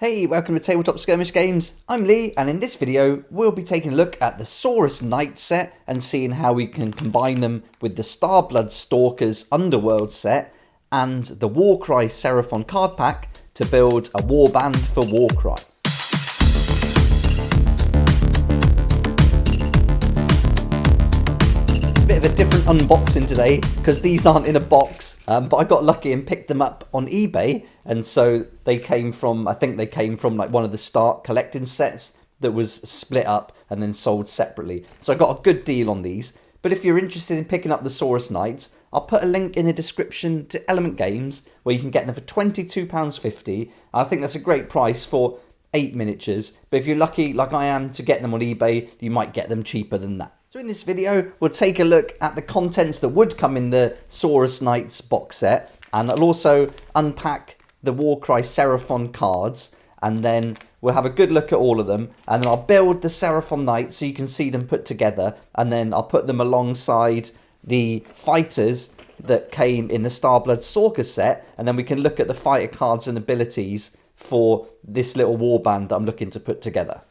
Hey, welcome to Tabletop Skirmish Games. I'm Lee, and in this video we'll be taking a look at the Saurus Knights set and seeing how we can combine them with the Starblood Stalkers Underworlds set and the Warcry Seraphon card pack to build a warband for Warcry. Bit of a different unboxing today because these aren't in a box, but I got lucky and picked them up on eBay, and so they came from, I think they came from like one of the start collecting sets that was split up and then sold separately. So I got a good deal on these. But if you're interested in picking up the Saurus Knights, I'll put a link in the description to Element Games where you can get them for £22.50. I think that's a great price for 8 miniatures, but if you're lucky like I am to get them on eBay, you might get them cheaper than that. So in this video, we'll take a look at the contents that would come in the Saurus Knights box set, and I'll also unpack the Warcry Seraphon cards, and then we'll have a good look at all of them, and then I'll build the Seraphon Knights so you can see them put together, and then I'll put them alongside the fighters that came in the Starblood Stalkers set, and then we can look at the fighter cards and abilities for this little warband that I'm looking to put together.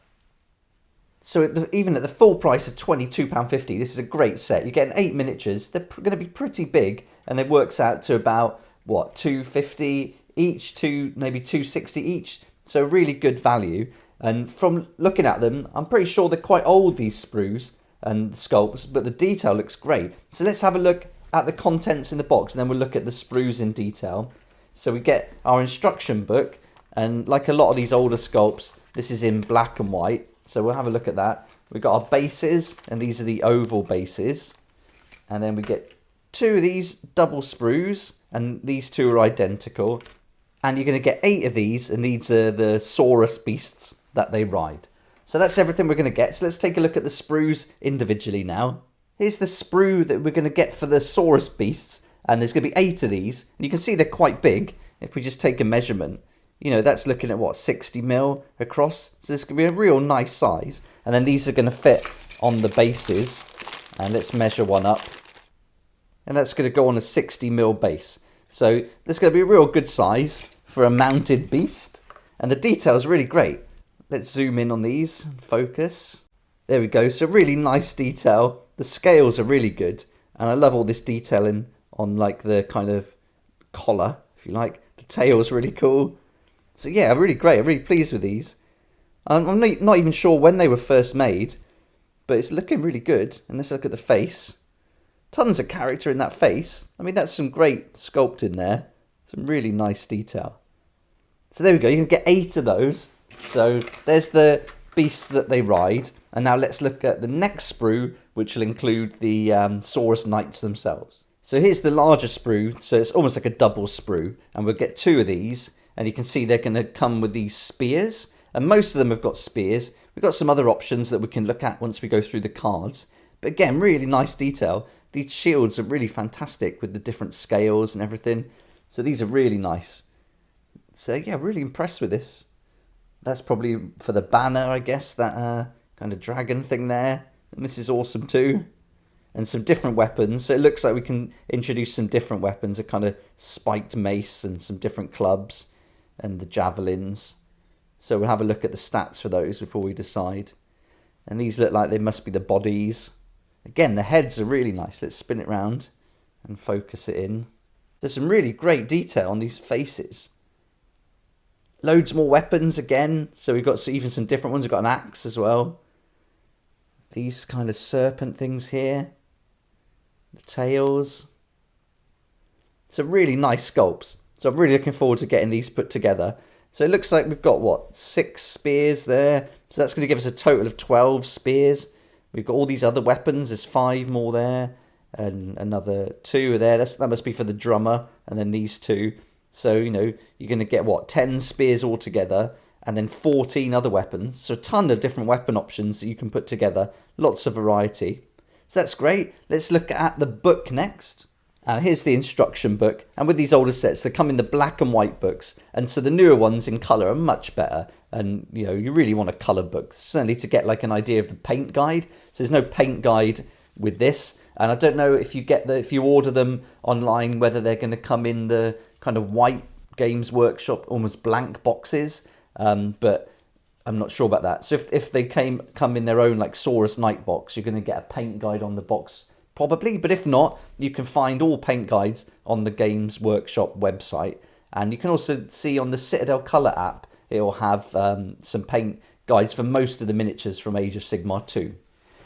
So even at the full price of £22.50, this is a great set. You're getting 8 miniatures. They're going to be pretty big, and it works out to about, what, £2.50 each, maybe £2.60 each. So really good value. And from looking at them, I'm pretty sure they're quite old, these sprues and sculpts, but the detail looks great. So let's have a look at the contents in the box, and then we'll look at the sprues in detail. So we get our instruction book, and like a lot of these older sculpts, this is in black and white. So we'll have a look at that. We've got our bases, and these are the oval bases. And then we get 2 of these double sprues, and these 2 are identical. And you're going to get 8 of these, and these are the Saurus beasts that they ride. So that's everything we're going to get. So let's take a look at the sprues individually now. Here's the sprue that we're going to get for the Saurus beasts, and there's going to be 8 of these. And you can see they're quite big. If we just take a measurement, you know, that's looking at what, 60mm across. So this could be a real nice size. And then these are going to fit on the bases. And let's measure one up. And that's going to go on a 60mm base. So this is going to be a real good size for a mounted beast. And the detail is really great. Let's zoom in on these and focus. There we go. So really nice detail. The scales are really good. And I love all this detailing on like the kind of collar, if you like. The tail's really cool. So yeah, really great. I'm really pleased with these. I'm not even sure when they were first made, but it's looking really good. And let's look at the face. Tons of character in that face. I mean, that's some great sculpt in there. Some really nice detail. So there we go. You can get 8 of those. So there's the beasts that they ride. And now let's look at the next sprue, which will include the Saurus Knights themselves. So here's the larger sprue. So it's almost like a double sprue. And we'll get 2 of these. And you can see they're going to come with these spears. And most of them have got spears. We've got some other options that we can look at once we go through the cards. But again, really nice detail. These shields are really fantastic with the different scales and everything. So these are really nice. So yeah, really impressed with this. That's probably for the banner, I guess. That kind of dragon thing there. And this is awesome too. And some different weapons. So it looks like we can introduce some different weapons. A kind of spiked mace and some different clubs. And the javelins. So we'll have a look at the stats for those before we decide. And these look like they must be the bodies. Again, the heads are really nice. Let's spin it round and focus it in. There's some really great detail on these faces. Loads more weapons again. So we've got even some different ones. We've got an axe as well. These kind of serpent things here. The tails. Some really nice sculpts. So I'm really looking forward to getting these put together. So it looks like we've got, what, 6 spears there. So that's going to give us a total of 12 spears. We've got all these other weapons. There's 5 more there. And another 2 there. That must be for the drummer. And then these 2. So, you know, you're going to get, what, 10 spears altogether. And then 14 other weapons. So a ton of different weapon options that you can put together. Lots of variety. So that's great. Let's look at the book next. And here's the instruction book. And with these older sets, they come in the black and white books. And so the newer ones in colour are much better. And, you know, you really want a colour book. Certainly to get like an idea of the paint guide. So there's no paint guide with this. And I don't know if you order them online, whether they're going to come in the kind of white Games Workshop, almost blank boxes. but I'm not sure about that. So if they come in their own like Saurus Knight box, you're going to get a paint guide on the box probably. But if not, you can find all paint guides on the Games Workshop website. And you can also see on the Citadel Colour app, it will have some paint guides for most of the miniatures from Age of Sigmar 2.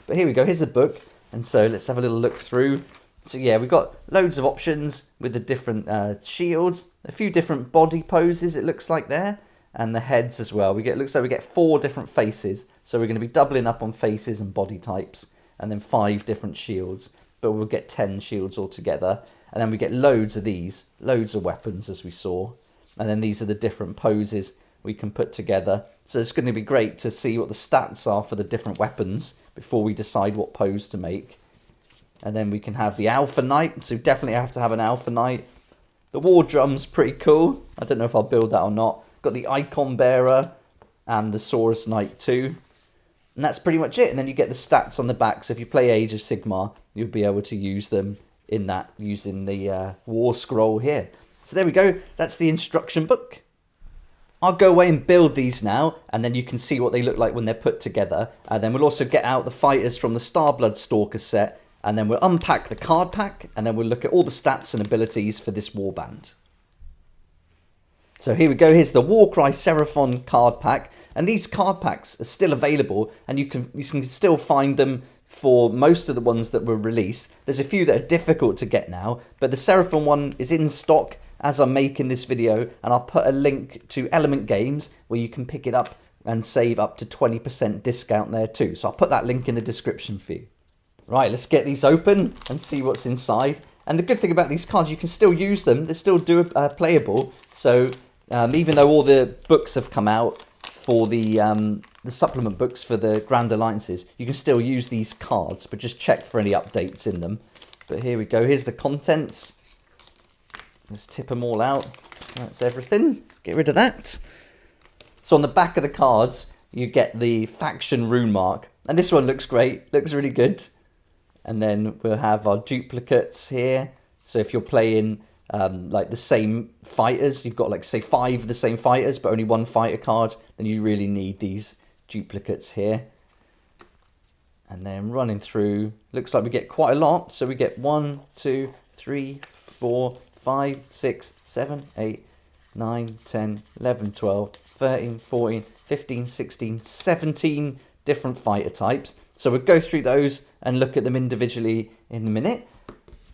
But here we go, here's the book. And so let's have a little look through. So yeah, we've got loads of options with the different shields, a few different body poses it looks like there, and the heads as well. Looks like we get 4 different faces, so we're going to be doubling up on faces and body types, and then 5 different shields, but we'll get 10 shields altogether. And then we get loads of these, loads of weapons as we saw, and then these are the different poses we can put together. So it's going to be great to see what the stats are for the different weapons before we decide what pose to make. And then we can have the Alpha Knight, so definitely have to have an Alpha Knight. The War Drum's pretty cool. I don't know if I'll build that or not. Got the Icon Bearer and the Saurus Knight too. And that's pretty much it. And then you get the stats on the back. So if you play Age of Sigmar, you'll be able to use them in that using the War Scroll here. So there we go. That's the instruction book. I'll go away and build these now, and then you can see what they look like when they're put together. And then we'll also get out the fighters from the Starblood Stalkers set, and then we'll unpack the card pack, and then we'll look at all the stats and abilities for this warband. So here we go, here's the Warcry Seraphon card pack, and these card packs are still available, and you can still find them for most of the ones that were released. There's a few that are difficult to get now, but the Seraphon one is in stock as I'm making this video, and I'll put a link to Element Games where you can pick it up and save up to 20% discount there too. So I'll put that link in the description for you. Right, let's get these open and see what's inside. And the good thing about these cards, you can still use them. They're still playable. So even though all the books have come out for the supplement books for the Grand Alliances, you can still use these cards, but just check for any updates in them. But here we go. Here's the contents. Let's tip them all out. That's everything. Let's get rid of that. So on the back of the cards, you get the faction rune mark. And this one looks great. Looks really good. And then we'll have our duplicates here. So if you're playing like the same fighters, you've got like say 5 of the same fighters, but only 1 fighter card, then you really need these duplicates here. And then running through, looks like we get quite a lot. So we get 1, 2, 3, 4, 5, 6, 7, 8, 9, 10, 11, 12, 13, 14, 15, 16, 17 different fighter types. So we'll go through those and look at them individually in a minute.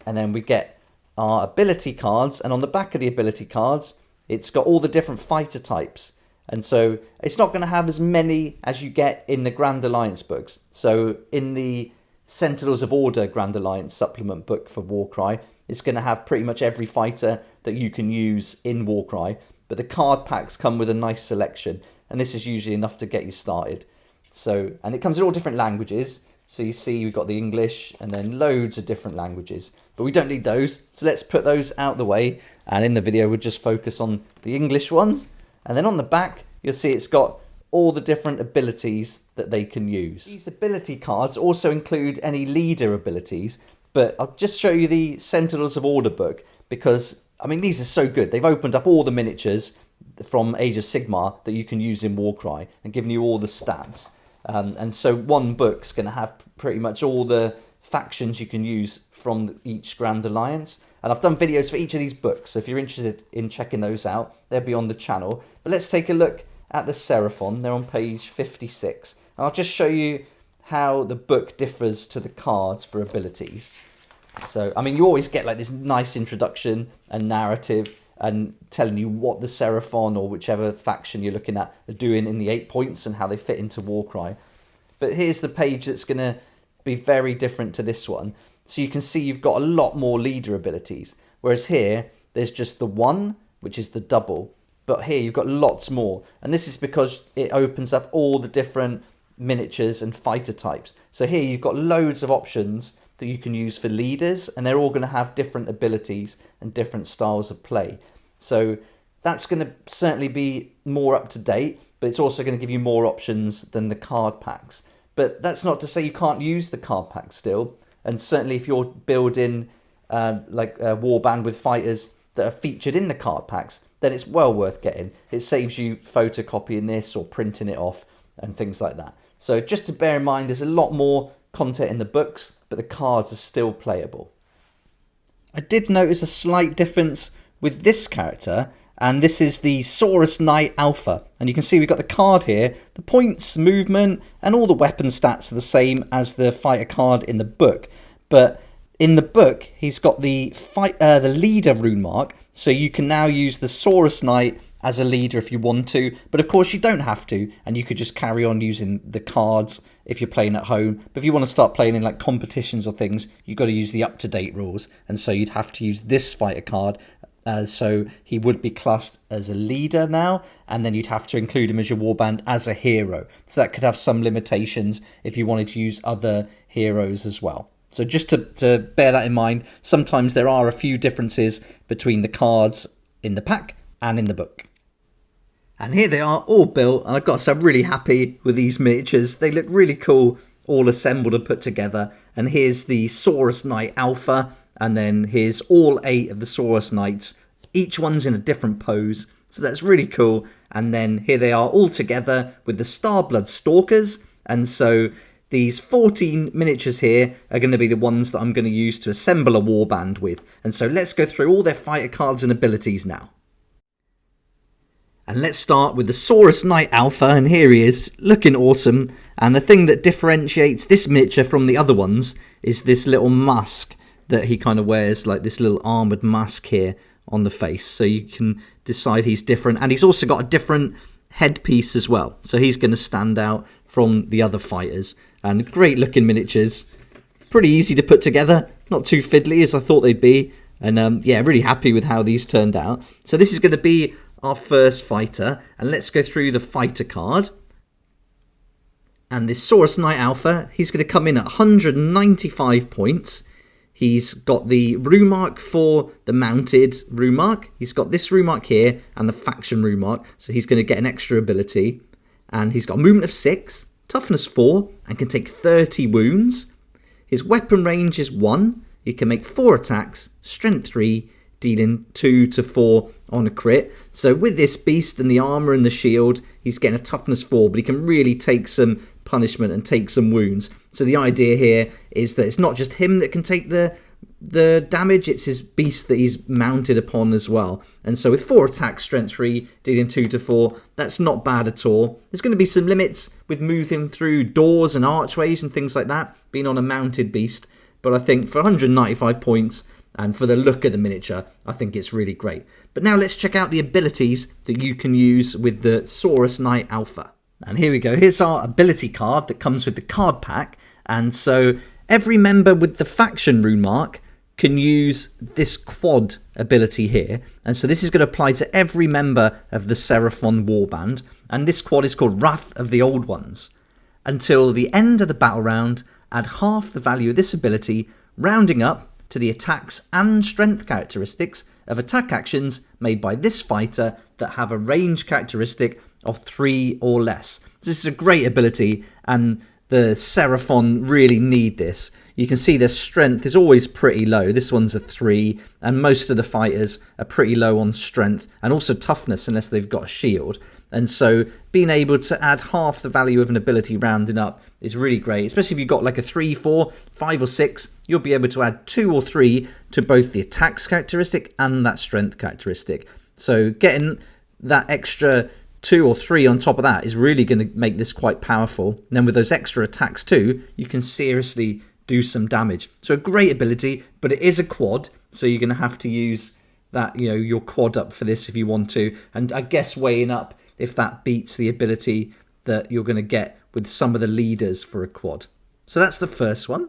And then we get our ability cards. And on the back of the ability cards, it's got all the different fighter types. And so it's not going to have as many as you get in the Grand Alliance books. So in the Sentinels of Order Grand Alliance supplement book for Warcry, it's going to have pretty much every fighter that you can use in Warcry. But the card packs come with a nice selection. And this is usually enough to get you started. So, and it comes in all different languages. So you see we've got the English and then loads of different languages. But we don't need those. So let's put those out the way. And in the video, we'll just focus on the English one. And then on the back, you'll see it's got all the different abilities that they can use. These ability cards also include any leader abilities. But I'll just show you the Sentinels of Order book because, I mean, these are so good. They've opened up all the miniatures from Age of Sigmar that you can use in Warcry and given you all the stats. And so one book's going to have pretty much all the factions you can use from each Grand Alliance. And I've done videos for each of these books, so if you're interested in checking those out, they'll be on the channel. But let's take a look at the Seraphon. They're on page 56. And I'll just show you how the book differs to the cards for abilities. So, I mean, you always get like this nice introduction and narrative and telling you what the Seraphon or whichever faction you're looking at are doing in the 8 points and how they fit into Warcry. But here's the page that's going to be very different to this one. So you can see you've got a lot more leader abilities. Whereas here, there's just the one, which is the double. But here you've got lots more. And this is because it opens up all the different miniatures and fighter types. So here you've got loads of options that you can use for leaders, and they're all going to have different abilities and different styles of play. So that's going to certainly be more up to date, but it's also going to give you more options than the card packs. But that's not to say you can't use the card pack still. And certainly if you're building like a warband with fighters that are featured in the card packs, then it's well worth getting. It saves you photocopying this or printing it off and things like that. So just to bear in mind, there's a lot more content in the books, but the cards are still playable. I did notice a slight difference with this character, and this is the Saurus Knight Alpha. And you can see we've got the card here. The points, movement, and all the weapon stats are the same as the fighter card in the book. But in the book, he's got the leader rune mark, so you can now use the Saurus Knight as a leader if you want to, but of course you don't have to, and you could just carry on using the cards if you're playing at home. But if you want to start playing in like competitions or things, you've got to use the up-to-date rules, and so you'd have to use this fighter card. So he would be classed as a leader now, and then you'd have to include him as your warband as a hero. So that could have some limitations if you wanted to use other heroes as well. So just to bear that in mind, sometimes there are a few differences between the cards in the pack and in the book. And here they are all built, and I've got to say I'm really happy with these miniatures. They look really cool, all assembled and put together. And here's the Saurus Knight Alpha, and then here's all 8 of the Saurus Knights. Each one's in a different pose, so that's really cool. And then here they are all together with the Starblood Stalkers, and so these 14 miniatures here are going to be the ones that I'm going to use to assemble a warband with. And so let's go through all their fighter cards and abilities now. And let's start with the Saurus Knight Alpha, and here he is, looking awesome. And the thing that differentiates this miniature from the other ones is this little mask that he kind of wears, like this little armoured mask here on the face. So you can decide he's different. And he's also got a different headpiece as well. So he's going to stand out from the other fighters. And great looking miniatures. Pretty easy to put together. Not too fiddly as I thought they'd be. And yeah, really happy with how these turned out. So this is going to be our first fighter, and let's go through the fighter card. And this Saurus Knight Alpha, he's going to come in at 195 points. He's got the rune mark for the mounted rune mark. He's got this rune mark here and the faction rune mark, so he's going to get an extra ability. And he's got a movement of 6, toughness 4, and can take 30 wounds. His weapon range is 1. He can make 4 attacks, strength 3, dealing 2 to 4 on a crit. So with this beast and the armor and the shield, he's getting a toughness 4, but he can really take some punishment and take some wounds. So the idea here is that it's not just him that can take the damage, it's his beast that he's mounted upon as well. And so with 4 attacks, strength 3, dealing 2 to 4, that's not bad at all. There's going to be some limits with moving through doors and archways and things like that, being on a mounted beast. But I think for 195 points, and for the look of the miniature, I think it's really great. But now let's check out the abilities that you can use with the Saurus Knight Alpha. And here we go. Here's our ability card that comes with the card pack. And so every member with the faction rune mark can use this quad ability here. And so this is going to apply to every member of the Seraphon Warband. And this quad is called Wrath of the Old Ones. Until the end of the battle round, add half the value of this ability, rounding up to the attacks and strength characteristics of attack actions made by this fighter that have a range characteristic of 3 or less. This is a great ability, and the Seraphon really need this. You can see their strength is always pretty low. This one's a 3, and most of the fighters are pretty low on strength, and also toughness unless they've got a shield. And so being able to add half the value of an ability rounding up is really great, especially if you've got like a 3, 4, 5 or 6, you'll be able to add 2 or 3 to both the attacks characteristic and that strength characteristic. So getting that extra 2 or 3 on top of that is really going to make this quite powerful. And then with those extra attacks too, you can seriously do some damage. So a great ability, but it is a quad, so you're going to have to use that, your quad up for this if you want to. And I guess weighing up if that beats the ability that you're going to get with some of the leaders for a quad. So that's the first one.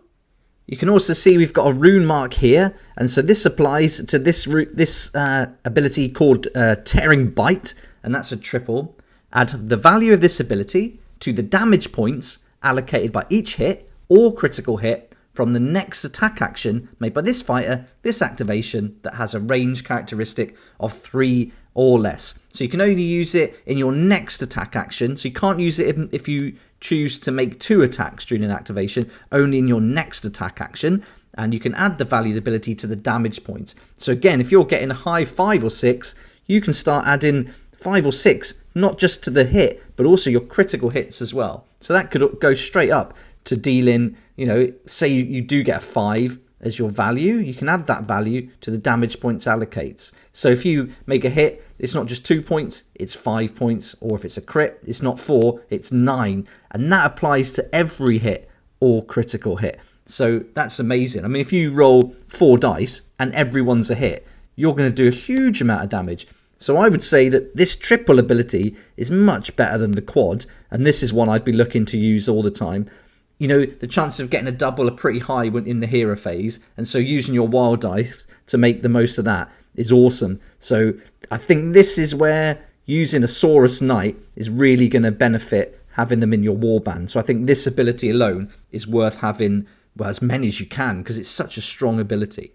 You can also see we've got a rune mark here, and so this applies to this ability called Tearing Bite, and that's a triple. Add the value of this ability to the damage points allocated by each hit or critical hit from the next attack action made by this fighter, this activation that has a range characteristic of 3 or less. So you can only use it in your next attack action, so you can't use it if you choose to make 2 attacks during an activation, only in your next attack action. And you can add the valued ability to the damage points. So again, if you're getting a high 5 or 6, you can start adding 5 or 6, not just to the hit, but also your critical hits as well. So that could go straight up to dealing, you know, say you do get a 5 as your value, you can add that value to the damage points allocates. So if you make a hit, it's not just 2 points, it's 5 points, or if it's a crit, it's not 4, it's 9. And that applies to every hit or critical hit. So that's amazing. I mean, if you roll 4 dice and everyone's a hit, you're going to do a huge amount of damage. So I would say that this triple ability is much better than the quad, and this is one I'd be looking to use all the time. You know, the chances of getting a double are pretty high in the hero phase, and so using your wild dice to make the most of that is awesome. So I think this is where using a Saurus Knight is really going to benefit having them in your warband. So I think this ability alone is worth having, well, as many as you can, because it's such a strong ability.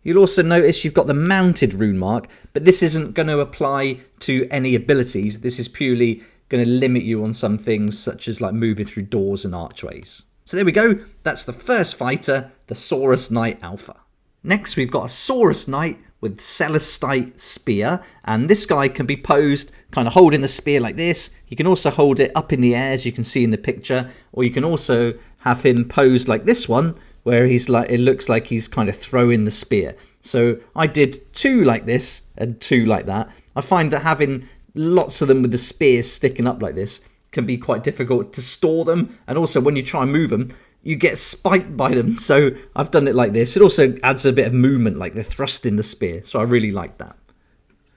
You'll also notice you've got the mounted rune mark, but this isn't going to apply to any abilities. This is purely going to limit you on some things, such as like moving through doors and archways. So there we go. That's the first fighter, the Saurus Knight Alpha. Next, we've got a Saurus Knight with Celeste Spear, and this guy can be posed kind of holding the spear like this. You can also hold it up in the air, as you can see in the picture, or you can also have him posed like this one, where he's like, it looks like he's kind of throwing the spear. So I did 2 like this and 2 like that. I find that having lots of them with the spears sticking up like this can be quite difficult to store them, and also when you try and move them, you get spiked by them. So I've done it like this. It also adds a bit of movement, like they're thrusting the spear. So I really like that.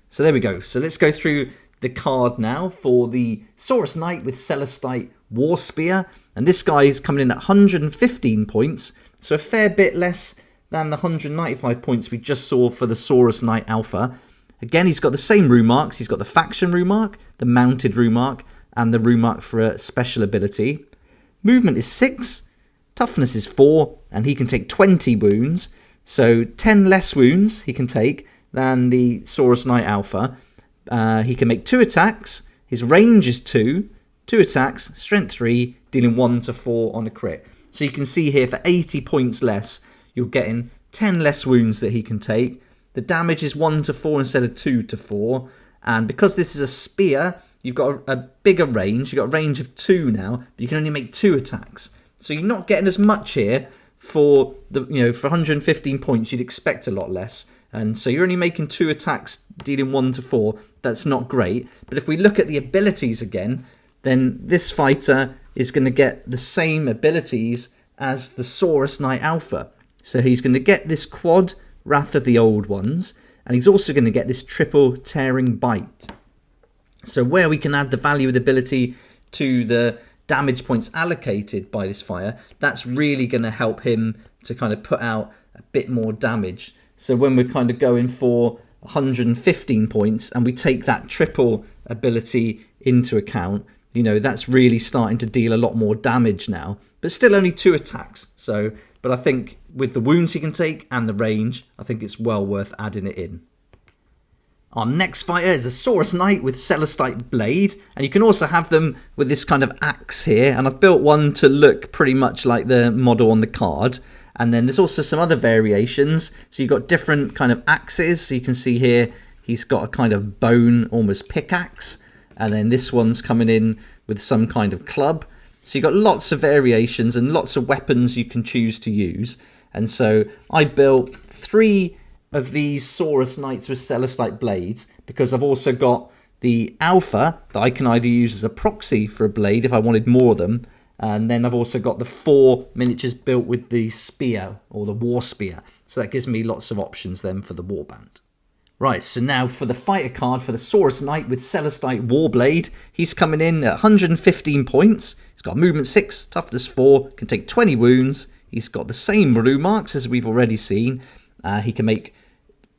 So there we go. So let's go through the card now for the Saurus Knight with Celeste War Spear. And this guy is coming in at 115 points. So a fair bit less than the 195 points we just saw for the Saurus Knight Alpha. Again, he's got the same rune marks. He's got the faction rune mark, the mounted rune mark, and the rune mark for a special ability. Movement is 6. Toughness is 4, and he can take 20 wounds. So 10 less wounds he can take than the Saurus Knight Alpha. He can make 2 attacks. His range is 2. 2 attacks, strength 3, dealing 1 to 4 on a crit. So you can see here for 80 points less, you're getting 10 less wounds that he can take. The damage is 1 to 4 instead of 2 to 4. And because this is a spear, you've got a bigger range. You've got a range of 2 now, but you can only make 2 attacks. So you're not getting as much here for the, you know, for 115 points. You'd expect a lot less, and so you're only making 2 attacks, dealing 1 to 4. That's not great. But if we look at the abilities again, then this fighter is going to get the same abilities as the Saurus Knight Alpha. So he's going to get this quad Wrath of the Old Ones, and he's also going to get this triple Tearing Bite. So where we can add the value of the ability to the damage points allocated by this fire, that's really going to help him to kind of put out a bit more damage. So when we're kind of going for 115 points and we take that triple ability into account, you know, that's really starting to deal a lot more damage now, but still only 2 attacks. So, but I think with the wounds he can take and the range, I think it's well worth adding it in. Our next fighter is the Saurus Knight with Celeste Blade, and you can also have them with this kind of axe here, and I've built one to look pretty much like the model on the card. And then there's also some other variations, so you've got different kind of axes. So you can see here he's got a kind of bone, almost pickaxe, and then this one's coming in with some kind of club. So you've got lots of variations and lots of weapons you can choose to use. And so I built 3 of these Saurus Knights with Celeste Blades, because I've also got the Alpha that I can either use as a proxy for a blade if I wanted more of them, and then I've also got the 4 miniatures built with the Spear, or the War Spear, so that gives me lots of options then for the Warband. Right, so now for the fighter card for the Saurus Knight with Celeste Warblade, he's coming in at 115 points, he's got movement 6, toughness 4, can take 20 wounds, he's got the same rune marks as we've already seen. He can make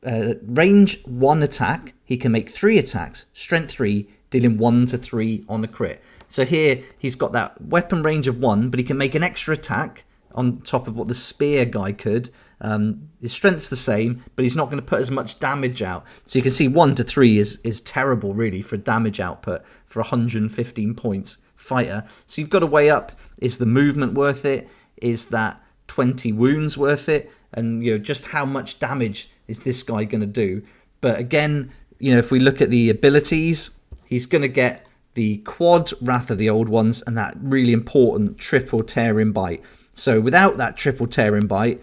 range 1 attack, he can make 3 attacks, strength 3, dealing 1 to 3 on the crit. So here he's got that weapon range of 1, but he can make an extra attack on top of what the spear guy could. His strength's the same, but he's not going to put as much damage out. So you can see 1 to 3 is terrible really for damage output for 115 points fighter. So you've got to weigh up, is the movement worth it? Is that 20 wounds worth it? And you know, just how much damage is this guy going to do? But again, you know, if we look at the abilities, he's going to get the quad Wrath of the Old Ones and that really important triple tearing bite. So without that triple tearing bite,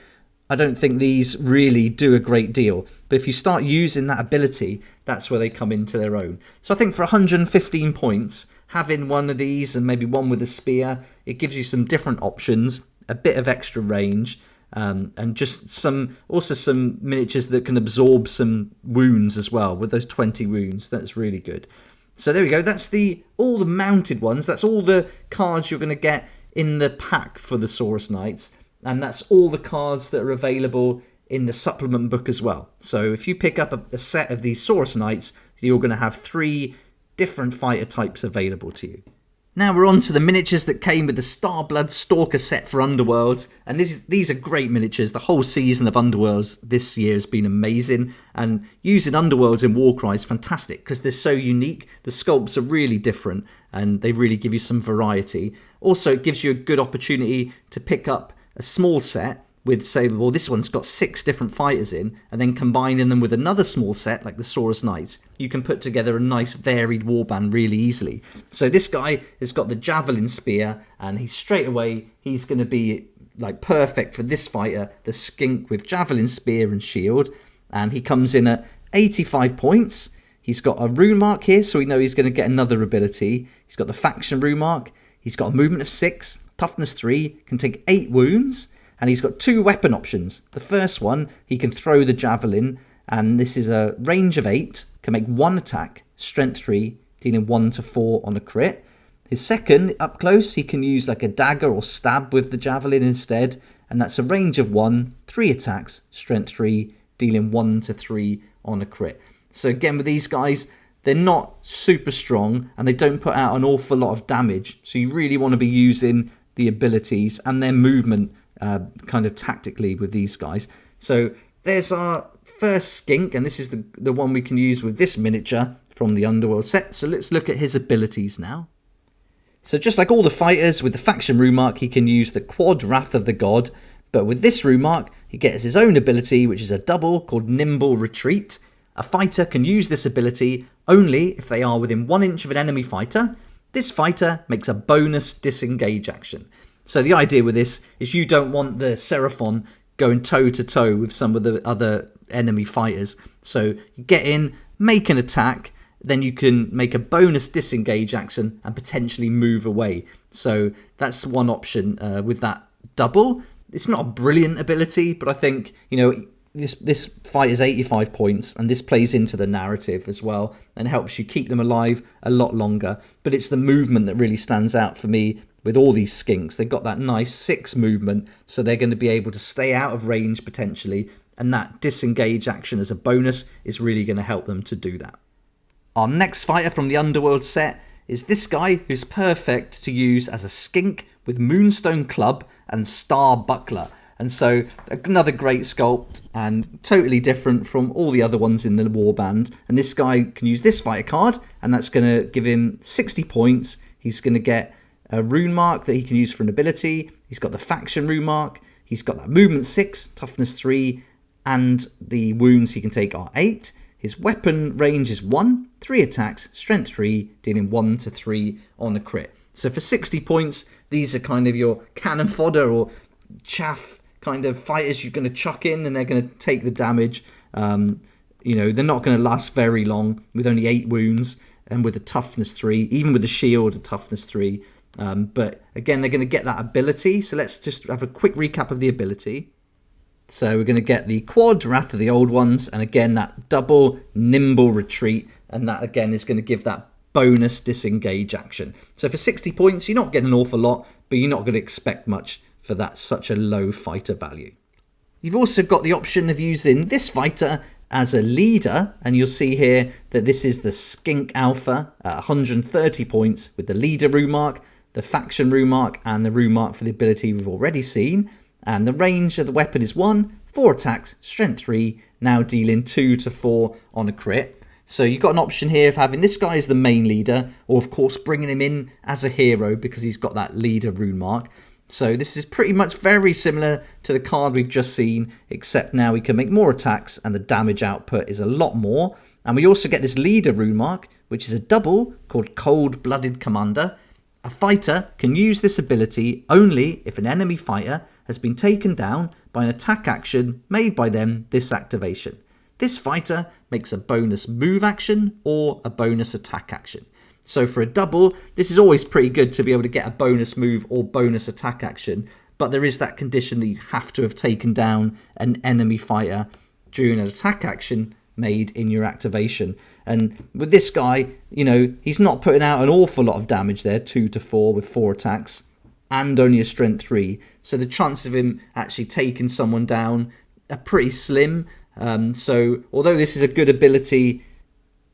I don't think these really do a great deal. But if you start using that ability, that's where they come into their own. So I think for 115 points, having one of these and maybe one with a spear, it gives you some different options, a bit of extra range, and just some miniatures that can absorb some wounds as well. With those 20 wounds, that's really good. So there we go. That's all the mounted ones. That's all the cards you're going to get in the pack for the Saurus Knights. And that's all the cards that are available in the supplement book as well. So if you pick up a set of these Saurus Knights, you're going to have 3 different fighter types available to you. Now we're on to the miniatures that came with the Starblood Stalker set for Underworlds. And these are great miniatures. The whole season of Underworlds this year has been amazing. And using Underworlds in Warcry is fantastic because they're so unique. The sculpts are really different and they really give you some variety. Also, it gives you a good opportunity to pick up a small set with, say, well, this one's got 6 different fighters in, and then combining them with another small set like the Saurus Knights, you can put together a nice varied warband really easily. So this guy has got the Javelin Spear, and he's going to be like perfect for this fighter, the Skink with Javelin Spear and Shield, and he comes in at 85 points. He's got a rune mark here, so we know he's going to get another ability. He's got the Faction rune mark. He's got a movement of 6, toughness 3, can take 8 wounds, and he's got 2 weapon options. The first one, he can throw the javelin, and this is a range of 8, can make 1 attack, strength 3, dealing 1 to 4 on a crit. His second, up close, he can use like a dagger or stab with the javelin instead, and that's a range of 1, 3 attacks, strength 3, dealing 1 to 3 on a crit. So again, with these guys, they're not super strong, and they don't put out an awful lot of damage, so you really want to be using the abilities and their movement kind of tactically with these guys. So there's our first skink, and this is the one we can use with this miniature from the Underworld set. So let's look at his abilities now. So just like all the fighters with the Faction rune mark, he can use the quad Wrath of the God, but with this rune mark, he gets his own ability, which is a double called Nimble Retreat. A fighter can use this ability only if they are within 1 inch of an enemy fighter. This fighter makes a bonus disengage action. So the idea with this is you don't want the Seraphon going toe-to-toe with some of the other enemy fighters. So you get in, make an attack, then you can make a bonus disengage action and potentially move away. So that's one option with that double. It's not a brilliant ability, but I think, you know, this fight is 85 points, and this plays into the narrative as well and helps you keep them alive a lot longer. But it's the movement that really stands out for me with all these skinks. They've got that nice 6 movement, so they're going to be able to stay out of range potentially, and that disengage action as a bonus is really going to help them to do that. Our next fighter from the Underworld set is this guy, who's perfect to use as a skink with Moonstone Club and Star Buckler. And so another great sculpt and totally different from all the other ones in the warband. And this guy can use this fighter card, and that's going to give him 60 points. He's going to get a rune mark that he can use for an ability. He's got the Faction rune mark. He's got that movement 6, toughness 3, and the wounds he can take are 8. His weapon range is 1, 3 attacks, strength 3, dealing 1 to 3 on a crit. So for 60 points, these are kind of your cannon fodder or chaff kind of fighters you're going to chuck in, and they're going to take the damage. You know, they're not going to last very long with only 8 wounds and with a toughness 3, even with a shield, a toughness 3. But again, they're going to get that ability. So let's just have a quick recap of the ability. So we're going to get the quad Wrath of the Old Ones, and again that double Nimble Retreat, and that again is going to give that bonus disengage action. So for 60 points, you're not getting an awful lot, but you're not going to expect much for that such a low fighter value. You've also got the option of using this fighter as a leader, and you'll see here that this is the Skink Alpha at 130 points with the leader rune mark, the Faction rune mark, and the rune mark for the ability we've already seen. And the range of the weapon is 1, 4 attacks, strength 3, now dealing 2 to 4 on a crit. So you've got an option here of having this guy as the main leader, or of course bringing him in as a hero because he's got that leader rune mark. So this is pretty much very similar to the card we've just seen, except now we can make more attacks and the damage output is a lot more. And we also get this leader rune mark, which is a double called Cold-Blooded Commander. A fighter can use this ability only if an enemy fighter has been taken down by an attack action made by them this activation. This fighter makes a bonus move action or a bonus attack action. So for a double, this is always pretty good to be able to get a bonus move or bonus attack action, but there is that condition that you have to have taken down an enemy fighter during an attack action made in your activation. And with this guy, you know, he's not putting out an awful lot of damage there, 2 to 4 with 4 attacks, and only a strength 3. So the chance of him actually taking someone down are pretty slim. So although this is a good ability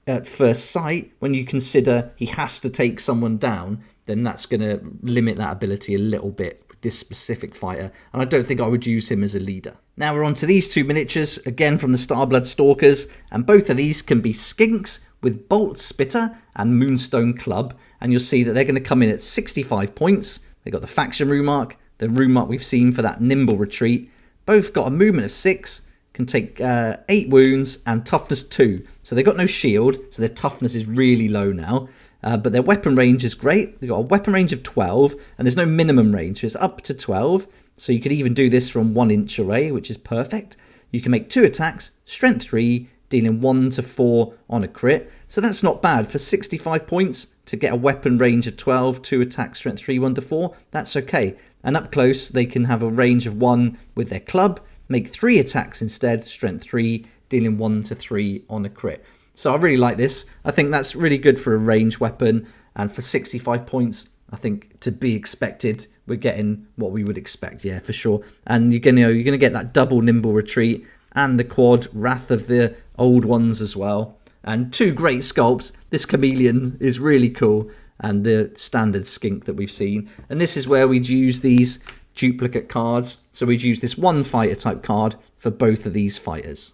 at first sight, when you consider he has to take someone down, then that's going to limit that ability a little bit with this specific fighter. And I don't think I would use him as a leader. Now we're on to these 2 miniatures, again from the Starblood Stalkers, and both of these can be skinks with Bolt Spitter and Moonstone Club, and you'll see that they're going to come in at 65 points. They've got the faction rune mark, the rune mark we've seen for that Nimble Retreat. Both got a movement of 6, can take 8 wounds and toughness 2. So they've got no shield, so their toughness is really low now. But their weapon range is great. They've got a weapon range of 12, and there's no minimum range, so it's up to 12. So you could even do this from 1 inch away, which is perfect. You can make 2 attacks, strength 3, dealing 1 to 4 on a crit. So that's not bad. For 65 points to get a weapon range of 12, 2 attacks, strength 3, 1 to 4, that's okay. And up close, they can have a range of 1 with their club, make 3 attacks instead, strength 3, dealing 1 to 3 on a crit. So I really like this. I think that's really good for a ranged weapon, and for 65 points, I think to be expected, we're getting what we would expect, yeah, for sure. And you're going to get that double Nimble Retreat and the quad Wrath of the Old Ones as well. And 2 great sculpts. This Chameleon is really cool, and the standard skink that we've seen. And this is where we'd use these duplicate cards. So we'd use this 1 fighter type card for both of these fighters.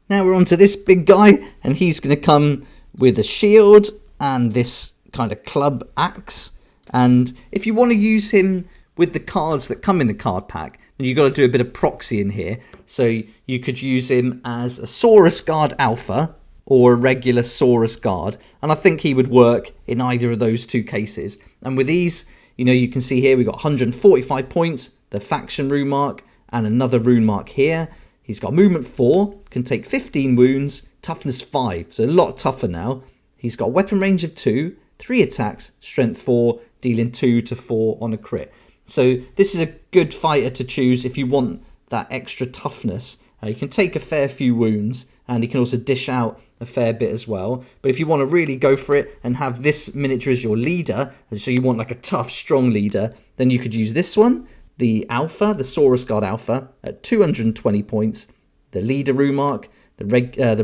Now we're on to this big guy, and he's going to come with a shield and this kind of club axe. And if you want to use him with the cards that come in the card pack, then you've got to do a bit of proxy in here. So you could use him as a Saurus Guard Alpha or a regular Saurus Guard, and I think he would work in either of those 2 cases. And with these, you know, you can see here we've got 145 points, the faction rune mark, and another rune mark here. He's got movement 4, can take 15 wounds, toughness 5, so a lot tougher now. He's got a weapon range of 2, 3 attacks, strength 4, dealing 2 to 4 on a crit. So this is a good fighter to choose if you want that extra toughness. He can take a fair few wounds, and he can also dish out a fair bit as well. But if you want to really go for it and have this miniature as your leader, so you want like a tough, strong leader, then you could use this one, the Alpha, the Saurus Guard Alpha, at 220 points, the leader rune mark, the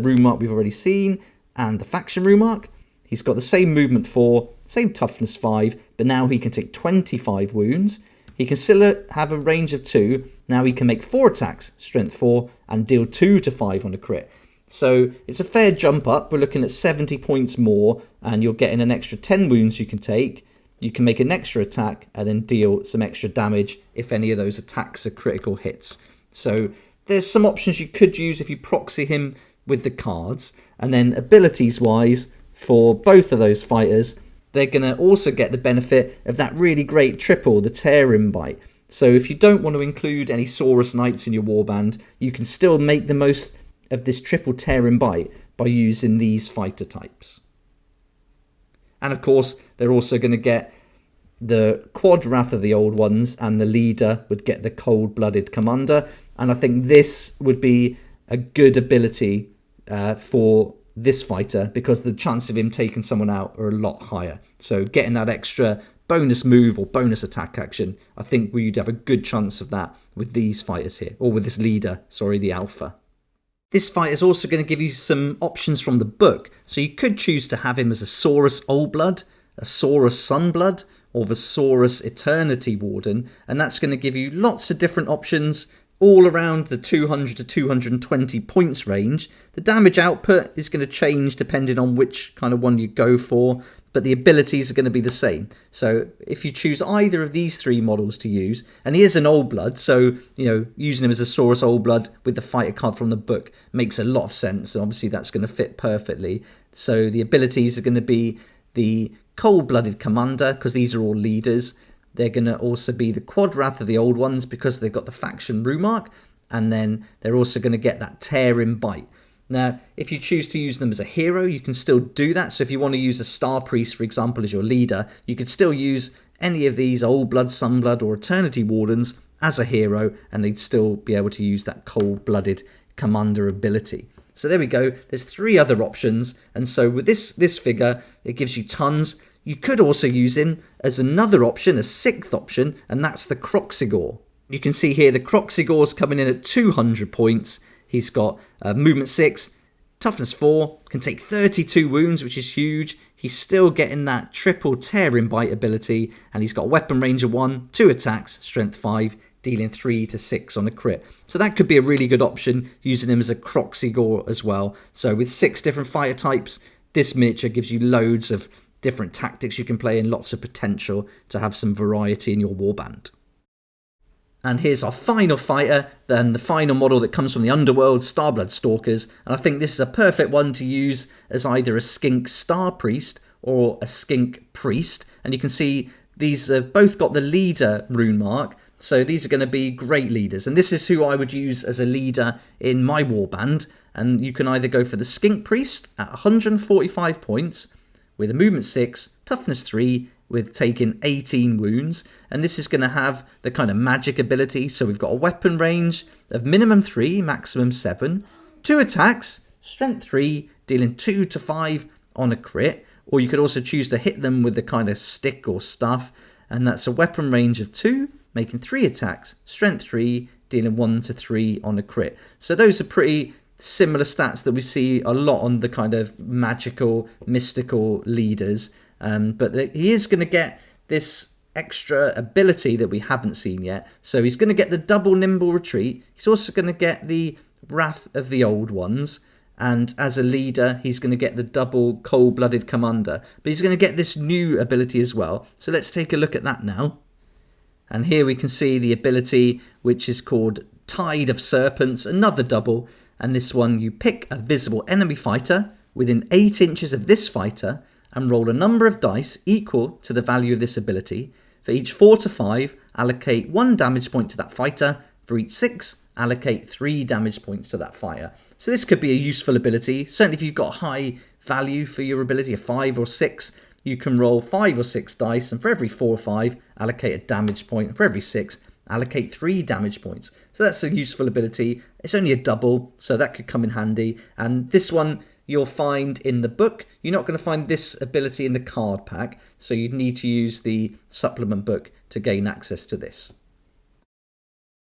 rune mark we've already seen, and the faction rune mark. He's got the same movement 4, same toughness 5, but now he can take 25 wounds. He can still have a range of 2. Now he can make 4 attacks, strength 4, and deal 2 to 5 on a crit. So it's a fair jump up. We're looking at 70 points more, and you're getting an extra 10 wounds you can take. You can make an extra attack and then deal some extra damage if any of those attacks are critical hits. So there's some options you could use if you proxy him with the cards. And then abilities-wise, for both of those fighters, they're going to also get the benefit of that really great triple, the Tear-In Bite. So if you don't want to include any Saurus Knights in your warband, you can still make the most of this triple Tear-In Bite by using these fighter types. And of course, they're also going to get the quad Wrath of the Old Ones, and the leader would get the Cold-Blooded Commander. And I think this would be a good ability for this fighter, because the chance of him taking someone out are a lot higher. So getting that extra bonus move or bonus attack action, I think we'd have a good chance of that with these fighters here, or with this leader, sorry, the Alpha. This fight is also going to give you some options from the book. So you could choose to have him as a Saurus Old Blood, a Saurus Sunblood, or the Saurus Eternity Warden. And that's going to give you lots of different options all around the 200 to 220 points range. The damage output is going to change depending on which kind of one you go for. but the abilities are going to be the same. So if you choose either of these 3 models to use, and he is an Old Blood, so using him as a Saurus Old Blood with the fighter card from the book makes a lot of sense, and obviously that's going to fit perfectly. So the abilities are going to be the Cold-Blooded Commander, because these are all leaders. They're going to also be the Quad Wrath of the old ones, because they've got the faction Rumark, and then they're also going to get that Tearing Bite. Now, if you choose to use them as a hero, you can still do that. So if you want to use a Star Priest, for example, as your leader, you could still use any of these Old Blood, Sunblood, or Eternity Wardens as a hero, and they'd still be able to use that Cold-Blooded Commander ability. So there we go. There's 3 other options, and so with this figure, it gives you tons. You could also use him as another option, a 6th option, and that's the Kroxigor. You can see here the Kroxigor's coming in at 200 points. He's got movement 6, toughness 4, can take 32 wounds, which is huge. He's still getting that triple Tearing Bite ability, and he's got weapon range of 1, 2 attacks, strength 5, dealing 3 to 6 on a crit. So that could be a really good option, using him as a Kroxigor as well. So with 6 different fighter types, this miniature gives you loads of different tactics you can play and lots of potential to have some variety in your warband. And here's our final fighter, then the final model that comes from the Underworlds Starblood Stalkers. And I think this is a perfect one to use as either a Skink Star Priest or a Skink Priest. And you can see these have both got the leader rune mark. So these are going to be great leaders. And this is who I would use as a leader in my warband. And you can either go for the Skink Priest at 145 points with a movement 6, toughness 3, with taking 18 wounds, and this is going to have the kind of magic ability. So we've got a weapon range of minimum 3, maximum 7, 2 attacks, strength 3, dealing 2 to 5 on a crit, or you could also choose to hit them with the kind of stick or stuff, and that's a weapon range of 2, making 3 attacks, strength 3, dealing 1 to 3 on a crit. So those are pretty similar stats that we see a lot on the kind of magical, mystical leaders. But he is going to get this extra ability that we haven't seen yet. So he's going to get the double Nimble Retreat. He's also going to get the Wrath of the Old Ones. And as a leader, he's going to get the double Cold-Blooded Commander. But he's going to get this new ability as well. So let's take a look at that now. And here we can see the ability, which is called Tide of Serpents, another double. And this one, you pick a visible enemy fighter within 8 inches of this fighter, and roll a number of dice equal to the value of this ability. For each 4 to 5, allocate 1 damage point to that fighter. For each 6, allocate 3 damage points to that fighter. So this could be a useful ability. Certainly if you've got high value for your ability, a 5 or 6, you can roll 5 or 6 dice, and for every 4 or 5, allocate a damage point. And for every 6, allocate 3 damage points. So that's a useful ability. It's only a double, so that could come in handy. And this one you'll find in the book. You're not going to find this ability in the card pack, so you'd need to use the supplement book to gain access to this.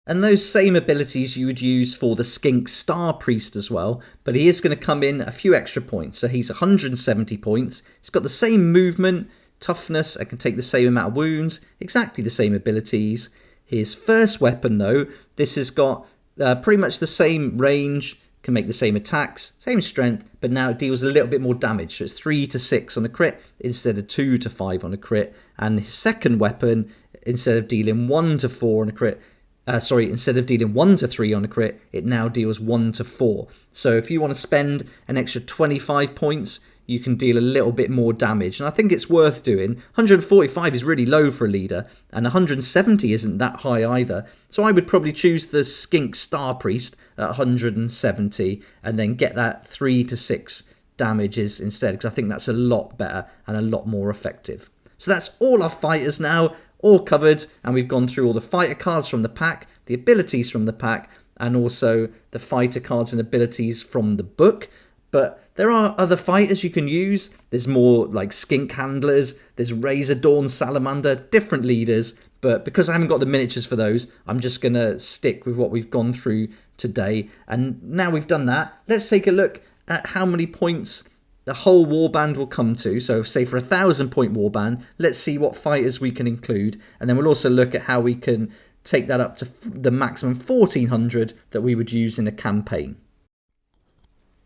And those same abilities you would use for the Skink Star Priest as well, but he is going to come in a few extra points. So he's 170 points. He's got the same movement, toughness, and can take the same amount of wounds, exactly the same abilities. His first weapon though, this has got pretty much the same range, can make the same attacks, same strength, but now it deals a little bit more damage. So it's 3 to 6 on a crit instead of 2 to 5 on a crit. And his second weapon, instead of dealing 1 to 4 on a crit, instead of dealing 1 to 3 on a crit, it now deals 1 to 4. So if you want to spend an extra 25 points, you can deal a little bit more damage. And I think it's worth doing. 145 is really low for a leader, and 170 isn't that high either. So I would probably choose the Skink Star Priest at 170, and then get that 3 to 6 damages instead, because I think that's a lot better and a lot more effective. So that's all our fighters now, all covered, and we've gone through all the fighter cards from the pack, the abilities from the pack, and also the fighter cards and abilities from the book. But there are other fighters you can use. There's more like Skink Handlers, there's Razor Dawn Salamander, different leaders. But because I haven't got the miniatures for those, I'm just going to stick with what we've gone through today. And now we've done that, let's take a look at how many points the whole warband will come to. So say for 1,000 point warband, let's see what fighters we can include. And then we'll also look at how we can take that up to the maximum 1,400 that we would use in a campaign.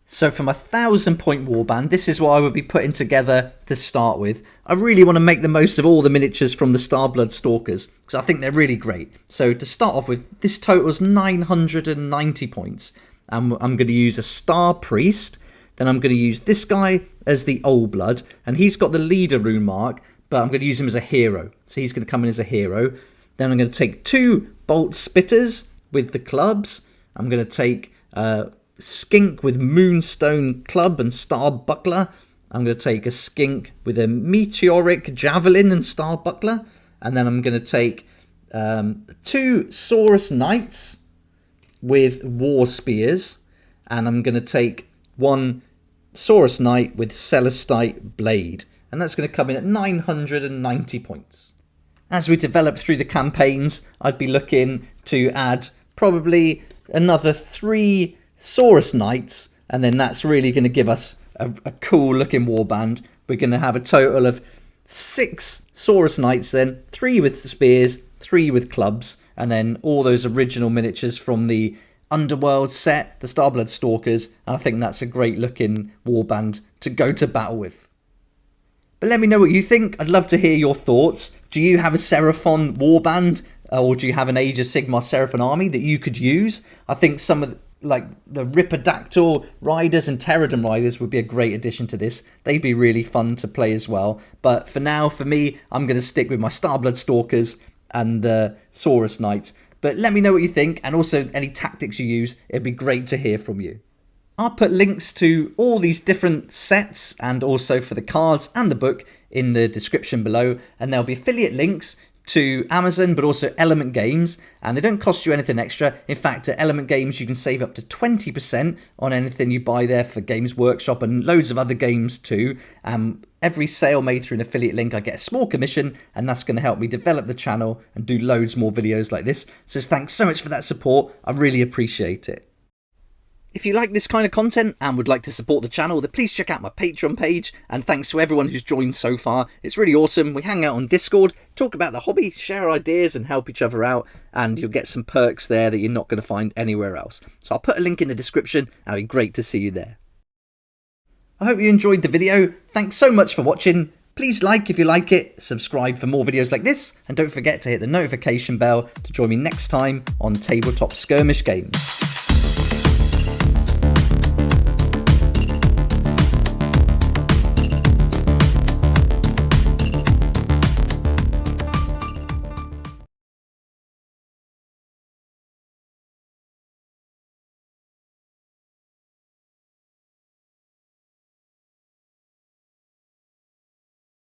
So for my 1,000-point warband, this is what I would be putting together to start with. I really want to make the most of all the miniatures from the Starblood Stalkers, because I think they're really great. So to start off with, this totals 990 points. I'm going to use a Star Priest. Then I'm going to use this guy as the Old Blood, and he's got the leader rune mark, but I'm going to use him as a hero. So he's going to come in as a hero. Then I'm going to take 2 Bolt Spitters with the clubs. I'm going to take Skink with Moonstone Club and Star Buckler. I'm going to take a Skink with a Meteoric Javelin and Star Buckler. And then I'm going to take 2 Saurus Knights with War Spears. And I'm going to take 1 Saurus Knight with Celeste Blade. And that's going to come in at 990 points. As we develop through the campaigns, I'd be looking to add probably another 3 Saurus Knights, and then that's really going to give us a cool looking warband. We're going to have a total of 6 Saurus Knights then, 3 with spears, 3 with clubs, and then all those original miniatures from the Underworlds set, the Starblood Stalkers, and I think that's a great looking warband to go to battle with. But let me know what you think. I'd love to hear your thoughts. Do you have a Seraphon warband, or do you have an Age of Sigmar Seraphon army that you could use? I think some of the Ripidactyl Riders and Pterodon Riders would be a great addition to this. They'd be really fun to play as well. But for now, for me, I'm going to stick with my Starblood Stalkers and the Saurus Knights. But let me know what you think, and also any tactics you use. It'd be great to hear from you. I'll put links to all these different sets and also for the cards and the book in the description below, and there'll be affiliate links to Amazon but also Element Games, and they don't cost you anything extra. In fact, at Element Games you can save up to 20% on anything you buy there for Games Workshop and loads of other games too. Every sale made through an affiliate link I get a small commission, and that's going to help me develop the channel and do loads more videos like this. So thanks so much for that support, I really appreciate it. If you like this kind of content and would like to support the channel, then please check out my Patreon page, and thanks to everyone who's joined so far. It's really awesome. We hang out on Discord, talk about the hobby, share ideas and help each other out, and you'll get some perks there that you're not going to find anywhere else. So I'll put a link in the description, and it'll be great to see you there. I hope you enjoyed the video. Thanks so much for watching. Please like if you like it, subscribe for more videos like this, and don't forget to hit the notification bell to join me next time on Tabletop Skirmish Games.